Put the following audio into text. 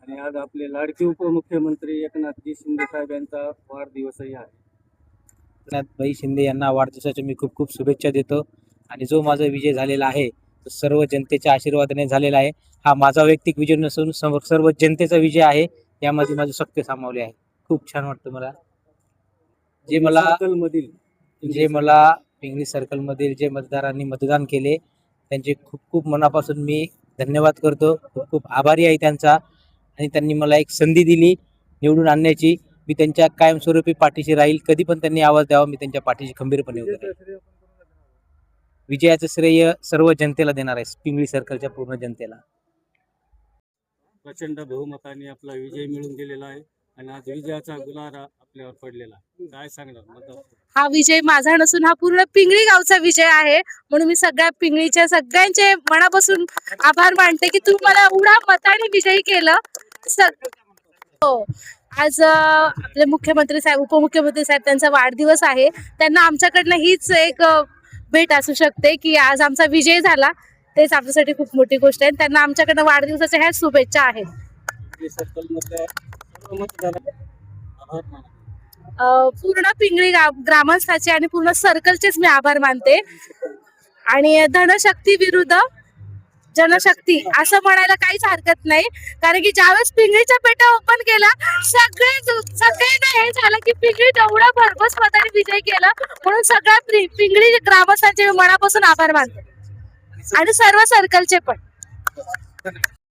आणि आज आपले लाडके उपमुख्यमंत्री एकनाथजी शिंदे साहेब यांचा वाढदिवसही आहे. एकनाथभाई शिंदे यांना वाढदिवसाच्या मी खूप खूप शुभेच्छा देतो. आणि जो माझा विजय झालेला आहे तो सर्व जनतेच्या आशीर्वादाने झालेला आहे. हा माझा वैयक्तिक विजय नसून सर्व जनतेचा विजय आहे. यामध्ये माझे शक्य सामावले आहे. खूप छान वाटतं मला. जे मला पिंगळी सर्कलमधील जे मतदारांनी मतदान केले त्यांचे खूप खूप मनापासून मी धन्यवाद करतो. खूप खूप आभारी आहे त्यांचा. आणि त्यांनी मला एक संधी दिली निवडून आणण्याची. मी त्यांच्या कायमस्वरूपी पाठीशी राहील. कधी पण त्यांनी आवाज द्यावा मी त्यांच्या पाठीशी खंबीरपणे उभे राहील. विजयाचं श्रेय सर्व जनतेला देणार आहे. पिंगळी सर्कलच्या पूर्ण जनतेला. प्रचंड बहुमताने आपला विजय मिळून गेलेला आहे आणि आज विजयाचा गुलाल आपल्यावर पडलेला. काय सांगणार? हा विजय माझा नसून हा पूर्ण पिंगळी गावचा विजय आहे. म्हणून मी सगळ्या पिंगळीच्या सगळ्यांचे मनापासून आभार मानते की तू मला एवढा मताने विजयी केलं. हो, आज आपले मुख्यमंत्री साहेब उपमुख्यमंत्री साहेब त्यांचा वाढदिवस आहे. त्यांना आमच्याकडनं हीच एक भेट असू शकते की आज आमचा विजय झाला. तेच आमच्यासाठी खूप मोठी गोष्ट आहे. त्यांना आमच्याकडनं वाढदिवसाच्या ह्या शुभेच्छा आहेत. पूर्ण पिंगळी ग्रामस्थाचे आणि पूर्ण सर्कलचेच मी आभार मानते. आणि धनशक्ती विरुद्ध जनशक्ती असं म्हणायला काहीच हरकत नाही. कारण की ज्यावेळेस पिंगळीच्या पेट्या ओपन केला सगळ्यांना हे झालं की पिंगळी एवढा भरघोस मताने विजय केला. म्हणून सगळ्या पिंगळी ग्रामस्थांचे मनापासून आभार मानते आणि सर्व सर्कलचे पण.